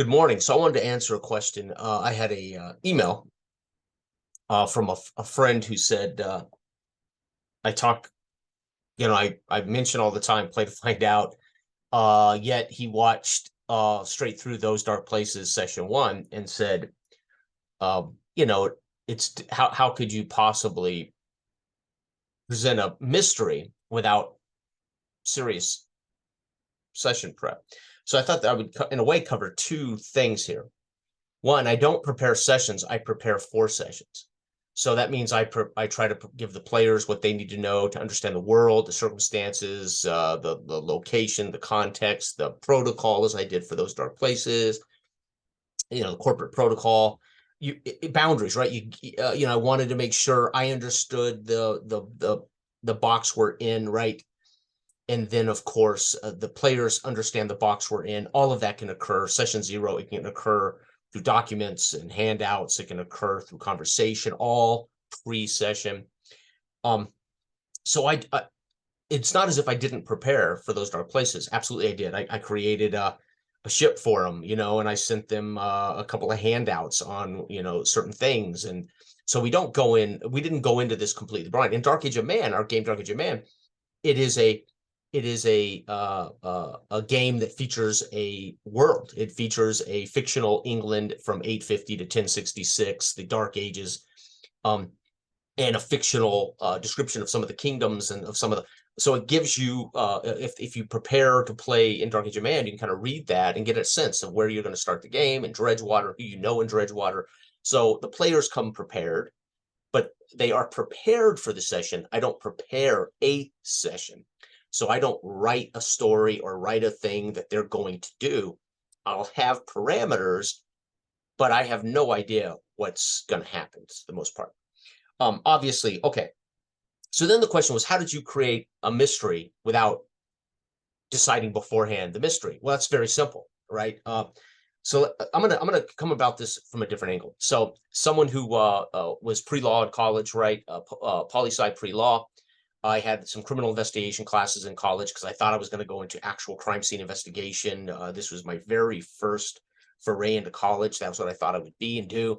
Good morning. So I wanted to answer a question. I had a email from a friend who said, I talk, I mention all the time, play to find out. Yet he watched straight through Those Dark Places session one and said, you know, it's how could you possibly present a mystery without serious session prep? So I thought that I would, in a way, cover two things here. One, I don't prepare sessions, I prepare for sessions. So that means I try to give the players what they need to know to understand the world, the circumstances, the location, the context, the protocol, as I did for Those Dark Places, the corporate protocol, boundaries, right? I wanted to make sure I understood the box we're in, right? And then, of course, the players understand the box we're in. All of that can occur. Session zero, it can occur through documents and handouts. It can occur through conversation, all pre-session. So it's not as if I didn't prepare for Those Dark Places. Absolutely, I did. I created a ship for them, and I sent them a couple of handouts on, certain things. And so we didn't go into this completely blind. In Dark Age of Man, our game Dark Age of Man, it is a game that features a world. It features a fictional England from 850 to 1066, the Dark Ages, and a fictional description of some of the kingdoms and of some of the. So it gives you, if you prepare to play in Dark Age of Man, you can kind of read that and get a sense of where you're going to start the game in Dredgewater, who in Dredgewater. So the players come prepared, but they are prepared for the session. I don't prepare a session. So I don't write a story or write a thing that they're going to do. I'll have parameters, but I have no idea what's going to happen for the most part. Obviously, okay. So then the question was, how did you create a mystery without deciding beforehand the mystery? Well, that's very simple, right? So I'm gonna come about this from a different angle. So someone who was pre-law in college, right? Poli-sci pre-law. I had some criminal investigation classes in college because I thought I was going to go into actual crime scene investigation. This was my very first foray into college. That was what I thought I would be and do.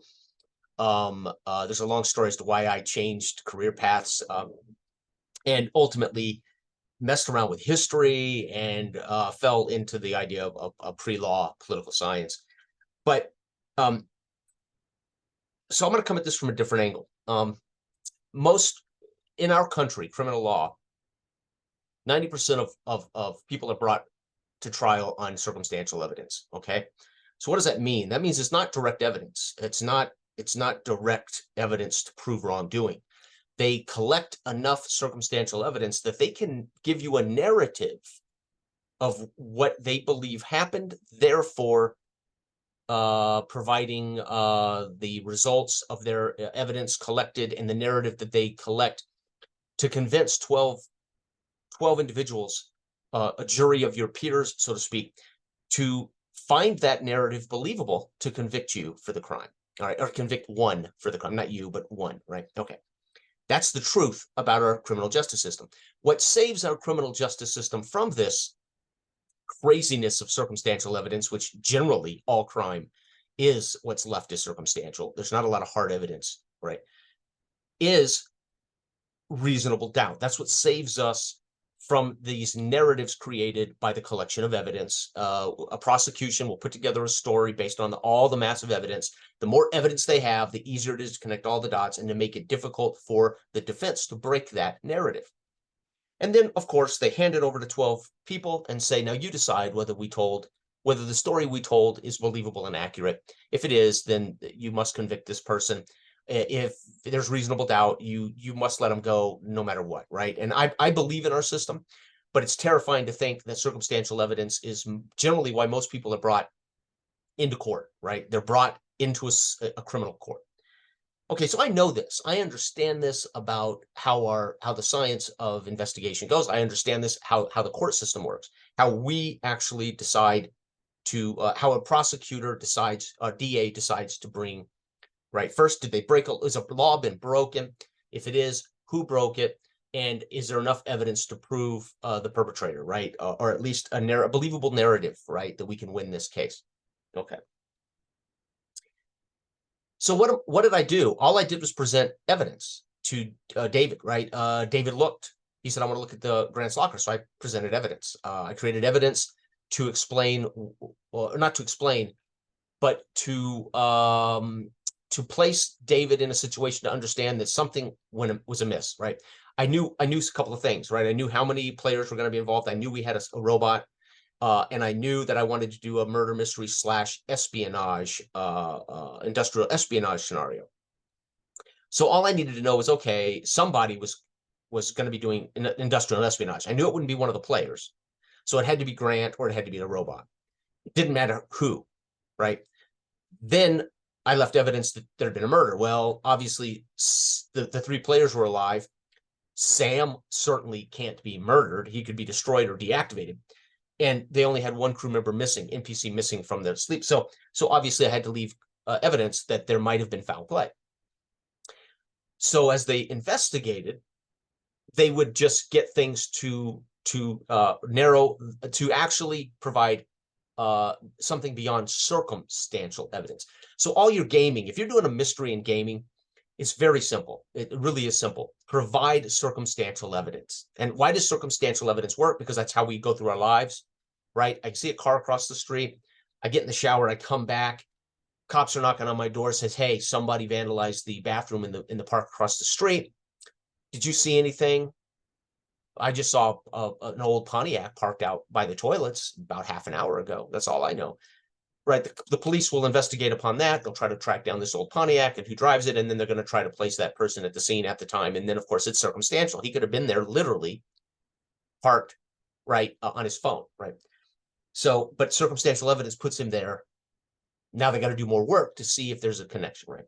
There's a long story as to why I changed career paths, and ultimately messed around with history and fell into the idea of pre-law political science. But so I'm going to come at this from a different angle. Most in our country, criminal law, 90% of people are brought to trial on circumstantial evidence. Okay, so what does that mean? That means it's not direct evidence. It's not direct evidence to prove wrongdoing. They collect enough circumstantial evidence that they can give you a narrative of what they believe happened, therefore providing the results of their evidence collected and the narrative that they collect to convince 12 individuals, a jury of your peers, so to speak, to find that narrative believable to convict you for the crime. All right, or convict one for the crime, not you, but one, right? Okay. That's the truth about our criminal justice system. What saves our criminal justice system from this craziness of circumstantial evidence, which generally all crime is what's left is circumstantial, there's not a lot of hard evidence, right, is reasonable doubt. That's what saves us from these narratives created by the collection of evidence. A prosecution will put together a story based on all the massive evidence. The more evidence they have, the easier it is to connect all the dots and to make it difficult for the defense to break that narrative. And then, of course, they hand it over to 12 people and say, now you decide whether the story we told is believable and accurate. If it is, then you must convict this person. If there's reasonable doubt, you must let them go no matter what, right? And I believe in our system, but it's terrifying to think that circumstantial evidence is generally why most people are brought into court, right? They're brought into a criminal court. Okay, so I know this. I understand this about how the science of investigation goes. I understand this, how the court system works, how we actually decide to, how a prosecutor decides, a DA decides to bring. Right. First, did they break? Is a law been broken? If it is, who broke it? And is there enough evidence to prove the perpetrator, right? Or at least a believable narrative, right, that we can win this case? Okay. So what did I do? All I did was present evidence to David, right? David looked. He said, I want to look at the Grant's locker. So I presented evidence. I created evidence to explain, or not to explain, but to place David in a situation to understand that something was amiss, right? I knew a couple of things, right? I knew how many players were going to be involved. I knew we had a robot. And I knew that I wanted to do a murder mystery / espionage, industrial espionage scenario. So all I needed to know was, okay, somebody was going to be doing industrial espionage. I knew it wouldn't be one of the players. So it had to be Grant or it had to be the robot. It didn't matter who, right? Then I left evidence that there had been a murder. Well, obviously, the 3 players were alive. Sam certainly can't be murdered. He could be destroyed or deactivated. And they only had 1 crew member missing, NPC missing from the sleep. So obviously I had to leave evidence that there might have been foul play. So as they investigated, they would just get things to narrow, to actually provide something beyond circumstantial evidence. So all your gaming, if you're doing a mystery in gaming, it's very simple. It really is simple. Provide circumstantial evidence. And why does circumstantial evidence work? Because that's how we go through our lives, right? I see a car across the street. I get in the shower. I come back. Cops are knocking on my door. Says, "Hey, somebody vandalized the bathroom in the park across the street. Did you see anything?" I just saw an old Pontiac parked out by the toilets about half an hour ago. That's all I know. Right, the police will investigate upon that. They'll try to track down this old Pontiac and who drives it, and then they're going to try to place that person at the scene at the time. And then, of course, it's circumstantial. He could have been there literally parked, right, on his phone, right? So, but circumstantial evidence puts him there. Now they got to do more work to see if there's a connection, right?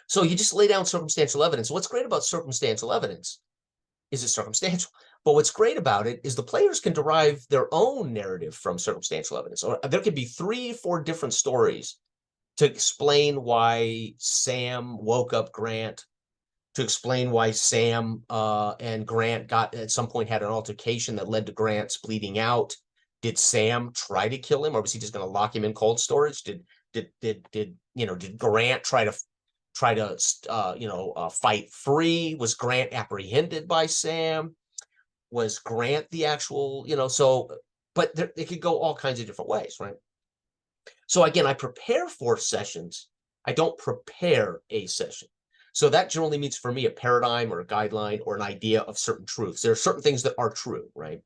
So you just lay down circumstantial evidence. What's great about circumstantial evidence is it's circumstantial. But what's great about it is the players can derive their own narrative from circumstantial evidence. Or there could be 3 or 4 different stories to explain why Sam woke up Grant, to explain why Sam and Grant at some point had an altercation that led to Grant's bleeding out. Did Sam try to kill him, or was he just going to lock him in cold storage? Did Grant try to fight free? Was Grant apprehended by Sam? Was Grant the actual, but it could go all kinds of different ways, right? So again, I prepare for sessions. I don't prepare a session. So that generally means for me a paradigm or a guideline or an idea of certain truths. There are certain things that are true, right?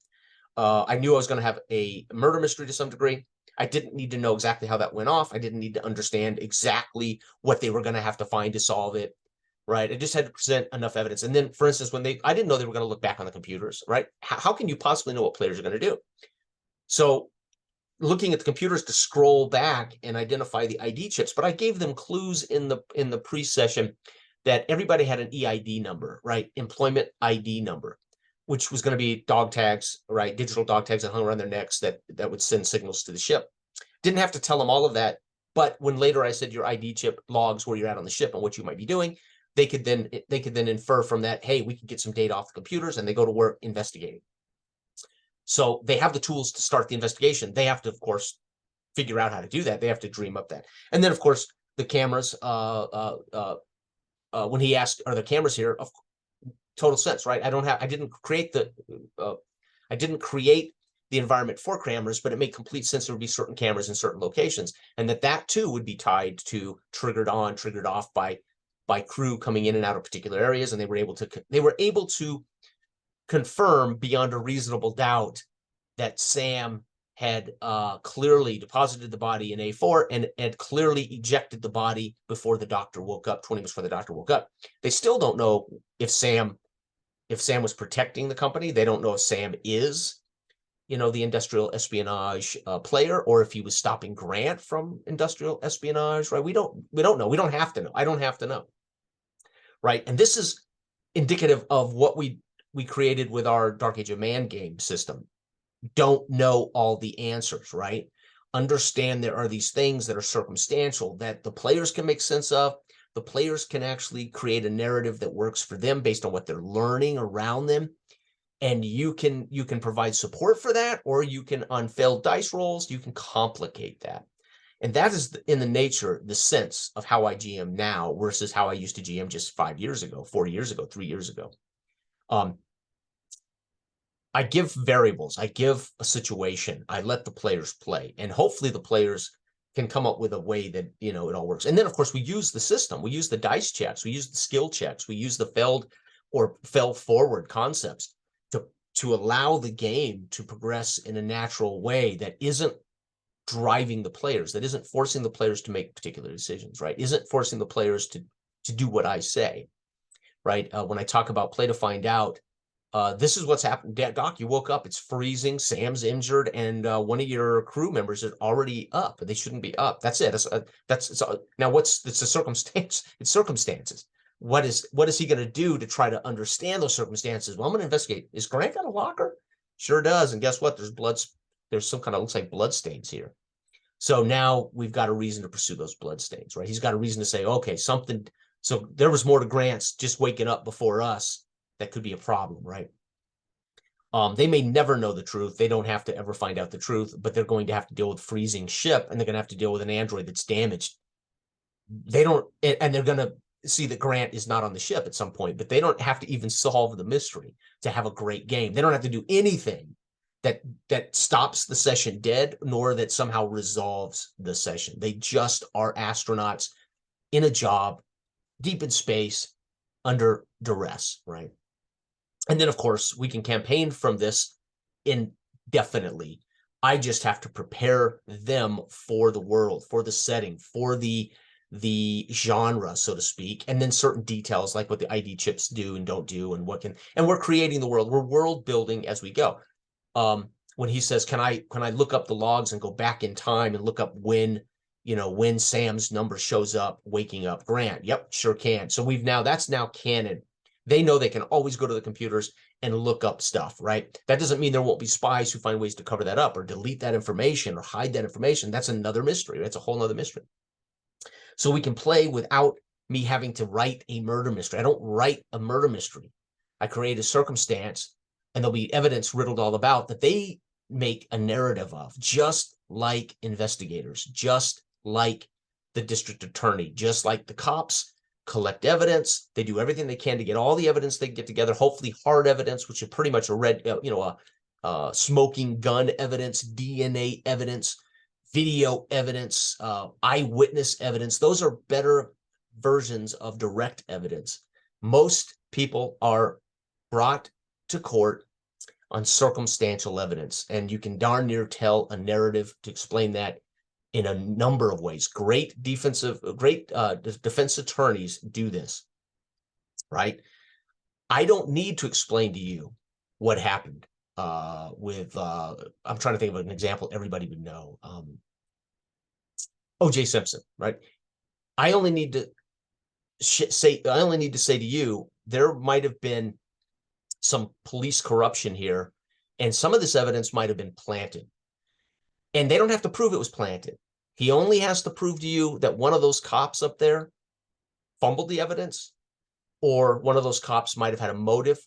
I knew I was going to have a murder mystery to some degree. I didn't need to know exactly how that went off. I didn't need to understand exactly what they were going to have to find to solve it, right? I just had to present enough evidence. And then, for instance, I didn't know they were going to look back on the computers, right? How can you possibly know what players are going to do? So looking at the computers to scroll back and identify the ID chips, but I gave them clues in the pre-session that everybody had an EID number, right? Employment ID number, which was going to be dog tags, right? Digital dog tags that hung around their necks that would send signals to the ship. Didn't have to tell them all of that. But when later I said your ID chip logs where you're at on the ship and what you might be doing, they could then infer from that, hey, we can get some data off the computers, and they go to work investigating. So they have the tools to start the investigation. They have to, of course, figure out how to do that. They have to dream up that. And then, of course, the cameras, when he asked, are the cameras here? Of total sense, right? I didn't create the environment for cameras, but it made complete sense there would be certain cameras in certain locations, and that too would be tied to triggered on, triggered off by crew coming in and out of particular areas, and they were able to confirm beyond a reasonable doubt that Sam had clearly deposited the body in A4 and had clearly ejected the body before the doctor woke up, 20 minutes before the doctor woke up. They still don't know if Sam was protecting the company. They don't know if Sam is, the industrial espionage player, or if he was stopping Grant from industrial espionage, right? We don't know. We don't have to know. I don't have to know, right? And this is indicative of what we created with our Dark Age of Man game system. Don't know all the answers, right? Understand there are these things that are circumstantial that the players can make sense of. The players can actually create a narrative that works for them based on what they're learning around them. And you can provide support for that, or you can, on failed dice rolls, you can complicate that. And that is in the nature, the sense of how I GM now versus how I used to GM just 5 years ago, 4 years ago, 3 years ago. I give variables, I give a situation, I let the players play, and hopefully the players can come up with a way that, it all works. And then, of course, we use the system. We use the dice checks. We use the skill checks. We use the failed or fell forward concepts to allow the game to progress in a natural way that isn't driving the players, that isn't forcing the players to make particular decisions, right? Isn't forcing the players to do what I say, right? When I talk about play to find out, this is what's happened. Doc, you woke up, it's freezing, Sam's injured, and one of your crew members is already up. They shouldn't be up. That's it. Now it's a circumstance. It's circumstances. What is he going to do to try to understand those circumstances? Well, I'm going to investigate. Is Grant got a locker? Sure does. And guess what? There's some kind of, looks like blood stains here. So now we've got a reason to pursue those blood stains, right? He's got a reason to say, okay, something. So there was more to Grant's just waking up before us. That could be a problem, right? They may never know the truth. They don't have to ever find out the truth, but they're going to have to deal with freezing ship, and they're going to have to deal with an android that's damaged. They don't, and they're going to see that Grant is not on the ship at some point, but they don't have to even solve the mystery to have a great game. They don't have to do anything that stops the session dead, nor that somehow resolves the session. They just are astronauts in a job, deep in space, under duress, right? And then, of course, we can campaign from this indefinitely. I just have to prepare them for the world, for the setting, for the genre, so to speak, and then certain details like what the ID chips do and don't do, and we're creating the world. We're world building as we go. When he says, can I look up the logs and go back in time and look up when Sam's number shows up, waking up Grant? Yep, sure can. So that's now canon. They know they can always go to the computers and look up stuff, right? That doesn't mean there won't be spies who find ways to cover that up or delete that information or hide that information. That's another mystery. That's a whole nother mystery. So we can play without me having to write a murder mystery. I don't write a murder mystery. I create a circumstance, and there'll be evidence riddled all about that they make a narrative of, just like investigators, just like the district attorney, just like the cops collect evidence. They do everything they can to get all the evidence they can get together, hopefully hard evidence, which is pretty much smoking gun evidence, DNA evidence, video evidence, eyewitness evidence. Those are better versions of direct evidence. Most people are brought to court on circumstantial evidence, and you can darn near tell a narrative to explain that in a number of ways. Great defense attorneys do this, right? I don't need to explain to you what happened I'm trying to think of an example everybody would know. O.J. Simpson, right? I only need to say to you, there might have been some police corruption here, and some of this evidence might have been planted. And they don't have to prove it was planted. He only has to prove to you that one of those cops up there fumbled the evidence, or one of those cops might have had a motive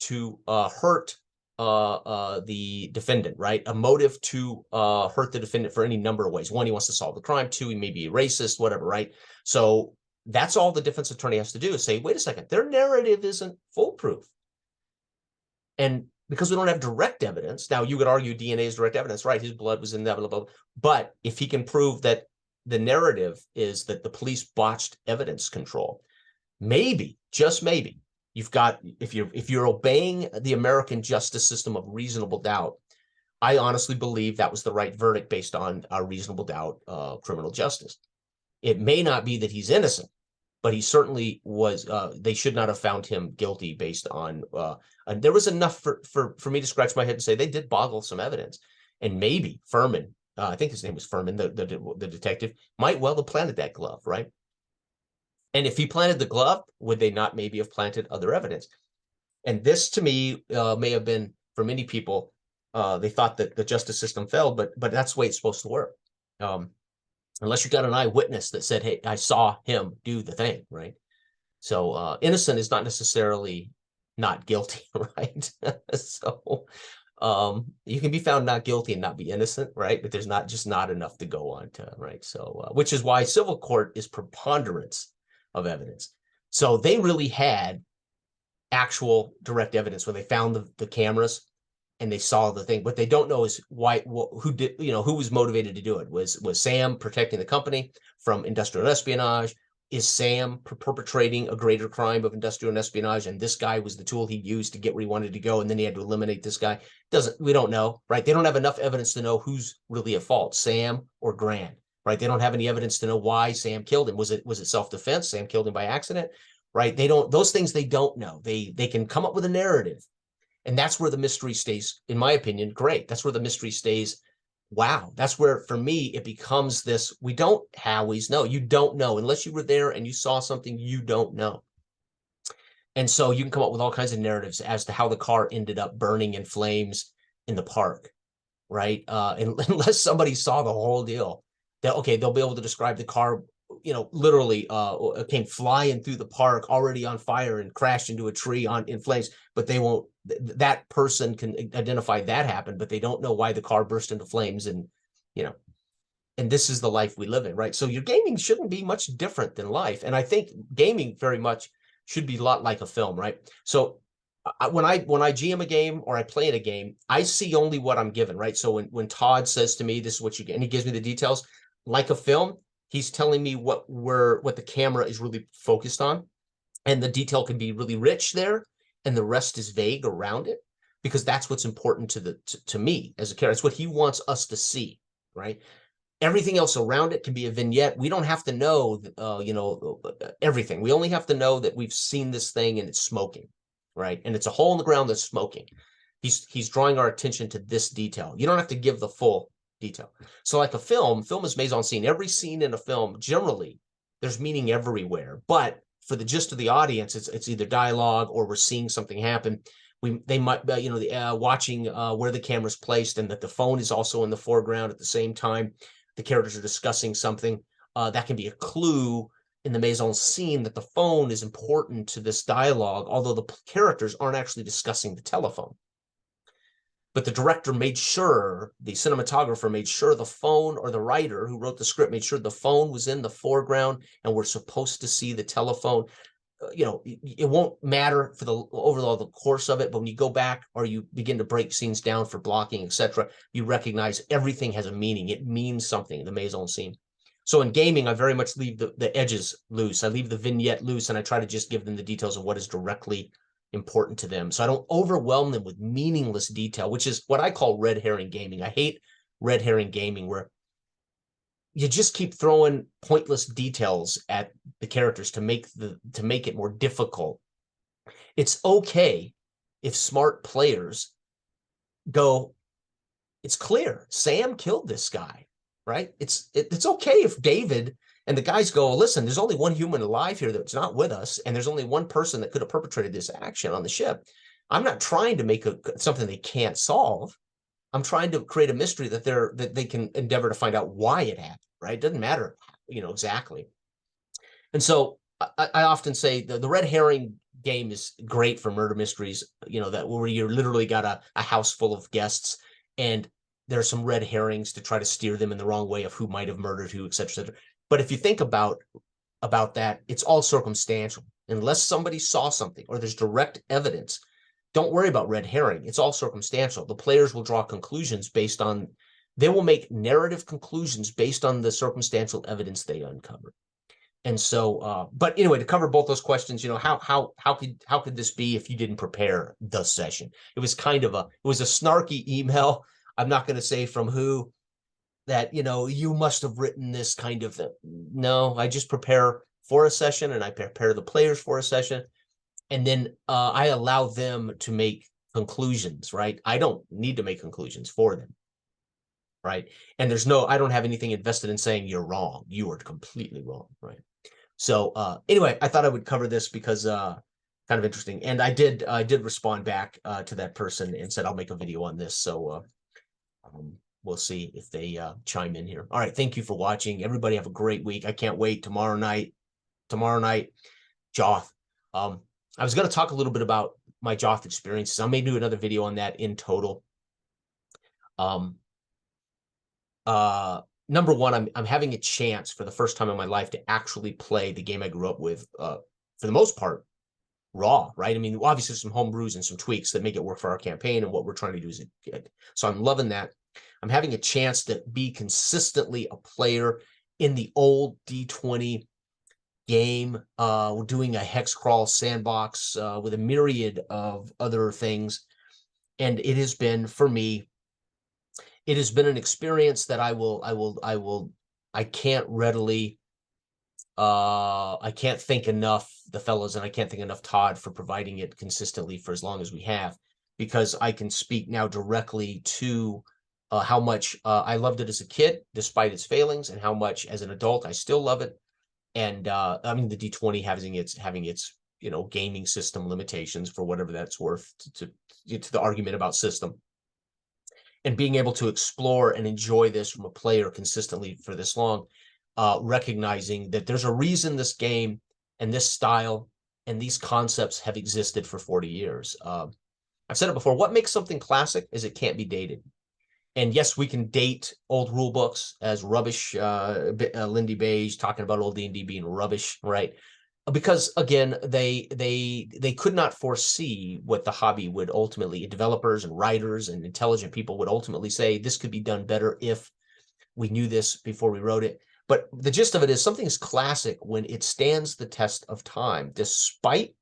to hurt the defendant, right? A motive to hurt the defendant for any number of ways. One, he wants to solve the crime. Two, he may be a racist, whatever, right? So that's all the defense attorney has to do is say, wait a second, their narrative isn't foolproof. And because we don't have direct evidence, now you could argue DNA is direct evidence, right? His blood was in that, blah, blah, blah. But if he can prove that the narrative is that the police botched evidence control, maybe, just maybe, if you're obeying the American justice system of reasonable doubt, I honestly believe that was the right verdict based on our reasonable doubt criminal justice. It may not be that he's innocent, but he certainly was. They should not have found him guilty based on. And there was enough for me to scratch my head and say they did boggle some evidence, and maybe Furman, I think his name was Furman, the detective, might well have planted that glove, right? And if he planted the glove, would they not maybe have planted other evidence? And this, to me, may have been, for many people, they thought that the justice system failed, but that's the way it's supposed to work. Unless you got an eyewitness that said, hey, I saw him do the thing, right? So innocent is not necessarily not guilty, right? So You can be found not guilty and not be innocent, right? But there's not enough to go on to, right? So, which is why civil court is preponderance of evidence. So they really had actual direct evidence when they found the cameras and they saw the thing. What they don't know is why, who did, who was motivated to do it. Was Sam protecting the company from industrial espionage? Is Sam perpetrating a greater crime of industrial espionage, and this guy was the tool he used to get where he wanted to go, and then he had to eliminate this guy? We don't know, right? They don't have enough evidence to know who's really at fault, Sam or Grant, right? They don't have any evidence to know why Sam killed him. Was it self-defense? Sam killed him by accident, right? They don't, those things they don't know. They can come up with a narrative, and that's where the mystery stays, in my opinion, great. That's where the mystery stays. Wow. That's where, for me, it becomes this, we don't always know. You don't know unless you were there and you saw something you don't know. And so you can come up with all kinds of narratives as to how the car ended up burning in flames in the park, right? Unless somebody saw the whole deal, that, okay, they'll be able to describe the car, literally came flying through the park already on fire and crashed into a tree in flames, but they won't, that person can identify that happened, but they don't know why the car burst into flames. And, and this is the life we live in, right? So your gaming shouldn't be much different than life. And I think gaming very much should be a lot like a film, right? So when I GM a game or I play in a game, I see only what I'm given, right? So when Todd says to me, this is what you get, and he gives me the details, like a film, he's telling me what the camera is really focused on. And the detail can be really rich there, and the rest is vague around it, because that's what's important to me as a character. It's what he wants us to see, right? Everything else around it can be a vignette. We don't have to know, everything. We only have to know that we've seen this thing and it's smoking, right? And it's a hole in the ground that's smoking. He's drawing our attention to this detail. You don't have to give the full detail. So like a film is mise en scene. Every scene in a film, generally, there's meaning everywhere. But for the gist of the audience, it's either dialogue or we're seeing something happen. They might, watching where the camera's placed, and that the phone is also in the foreground at the same time the characters are discussing something. That can be a clue in the mise en scene that the phone is important to this dialogue, although the characters aren't actually discussing the telephone. But the director made sure, the cinematographer made sure the phone, or the writer who wrote the script made sure the phone was in the foreground and we're supposed to see the telephone. It won't matter for the overall the course of it, but when you go back or you begin to break scenes down for blocking, etc., you recognize everything has a meaning. It means something, the mise en scene. So in gaming, I very much leave the edges loose. I leave the vignette loose, and I try to just give them the details of what is directly important to them. So I don't overwhelm them with meaningless detail, which is what I call red herring gaming. I hate red herring gaming, where you just keep throwing pointless details at the characters to make it more difficult. It's okay if smart players go, it's clear Sam killed this guy, right? It's okay if David and the guys go, listen, there's only one human alive here that's not with us, and there's only one person that could have perpetrated this action on the ship. I'm not trying to make something they can't solve. I'm trying to create a mystery that they can endeavor to find out why it happened, right? It doesn't matter, exactly. And so I often say the red herring game is great for murder mysteries, that where you literally got a house full of guests, and there are some red herrings to try to steer them in the wrong way of who might have murdered who, et cetera, et cetera. But if you think about that, it's all circumstantial. Unless somebody saw something or there's direct evidence, don't worry about red herring. It's all circumstantial. The players will draw conclusions they will make narrative conclusions based on the circumstantial evidence they uncover. And so, but anyway, to cover both those questions, how could this be if you didn't prepare the session? It was it was a snarky email. I'm not going to say from who, that, you must have written this kind of thing. No, I just prepare for a session, and I prepare the players for a session. And then I allow them to make conclusions, right? I don't need to make conclusions for them, right? And I don't have anything invested in saying you're wrong. You are completely wrong, right? So anyway, I thought I would cover this because kind of interesting. And I did respond back to that person and said I'll make a video on this. So we'll see if they chime in here. All right, thank you for watching. Everybody have a great week. I can't wait. Tomorrow night, Joth. I was going to talk a little bit about my Joth experiences. I may do another video on that in total. Um, Number one, I'm having a chance for the first time in my life to actually play the game I grew up with, for the most part, raw, right? I mean, obviously some home brews and some tweaks that make it work for our campaign and what we're trying to do is good. So I'm loving that. I'm having a chance to be consistently a player in the old D20 game. We're doing a hex crawl sandbox with a myriad of other things. And it has been, for me, it has been an experience that I can't readily, I can't thank enough the fellows, and I can't thank enough Todd for providing it consistently for as long as we have, because I can speak now directly to how much I loved it as a kid, despite its failings, and how much as an adult I still love it. And I mean, the D20 having its gaming system limitations, for whatever that's worth, to the argument about system, and being able to explore and enjoy this from a player consistently for this long, recognizing that there's a reason this game and this style and these concepts have existed for 40 years. I've said it before, what makes something classic is it can't be dated. And yes, we can date old rule books as rubbish. Lindy Beige talking about old D&D being rubbish, right? Because again, they could not foresee what the hobby would ultimately, developers and writers and intelligent people would ultimately say, this could be done better if we knew this before we wrote it. But the gist of it is, something is classic when it stands the test of time, despite,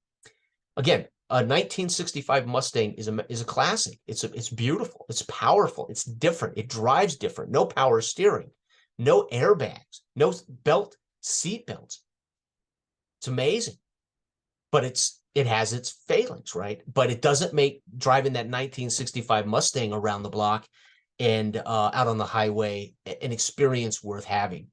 again, a 1965 Mustang is a classic. It's beautiful, it's powerful, it's different, it drives different, no power steering, no airbags, no seat belts. It's amazing, but it has its failings, right? But it doesn't make driving that 1965 Mustang around the block and out on the highway an experience worth having.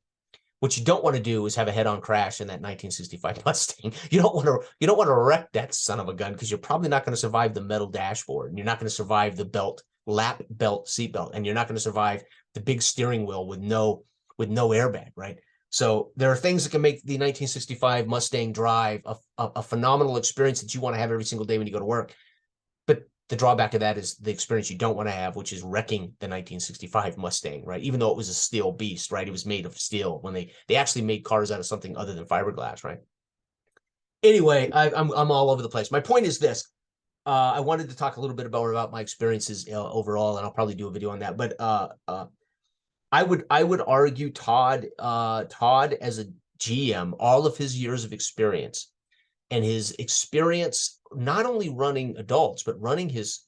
What you don't want to do is have a head-on crash in that 1965 Mustang. You don't want to wreck that son of a gun, because you're probably not going to survive the metal dashboard, and you're not going to survive the lap belt seatbelt, and you're not going to survive the big steering wheel with no airbag, right? So there are things that can make the 1965 Mustang drive a phenomenal experience that you want to have every single day when you go to work. But the drawback of that is the experience you don't want to have, which is wrecking the 1965 Mustang, right? Even though it was a steel beast, right? It was made of steel when they actually made cars out of something other than fiberglass, right? Anyway, I'm all over the place. My point is this. I wanted to talk a little bit about my experiences overall, and I'll probably do a video on that. But I would argue Todd as a GM, all of his years of experience, and his experience not only running adults but running his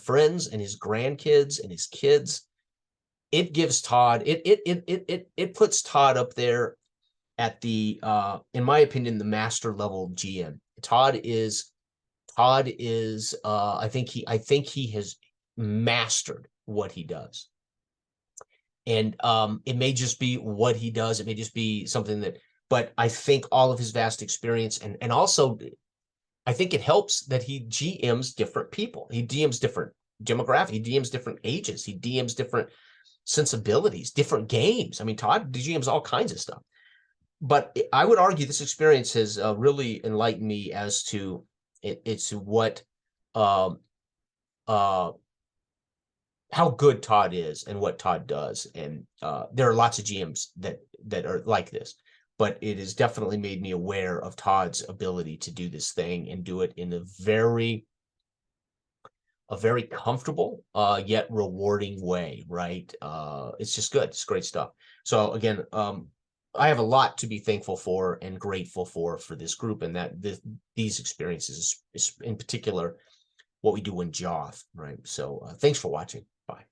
friends and his grandkids and his kids, it gives Todd it puts Todd up there at the in my opinion, the master level GM. Todd is I think he has mastered what he does. And it may just be what he does. It may just be something that, but I think all of his vast experience, and also I think it helps that he GMs different people. He DMs different demographic. He DMs different ages. He DMs different sensibilities, different games. I mean, Todd GMs all kinds of stuff. But I would argue this experience has really enlightened me as to it's what how good Todd is and what Todd does. And there are lots of GMs that are like this, but it has definitely made me aware of Todd's ability to do this thing and do it in a very comfortable yet rewarding way, right? It's just good. It's great stuff. So again, I have a lot to be thankful for and grateful for this group, and that these experiences, in particular, what we do in Joth, right? So thanks for watching. Bye.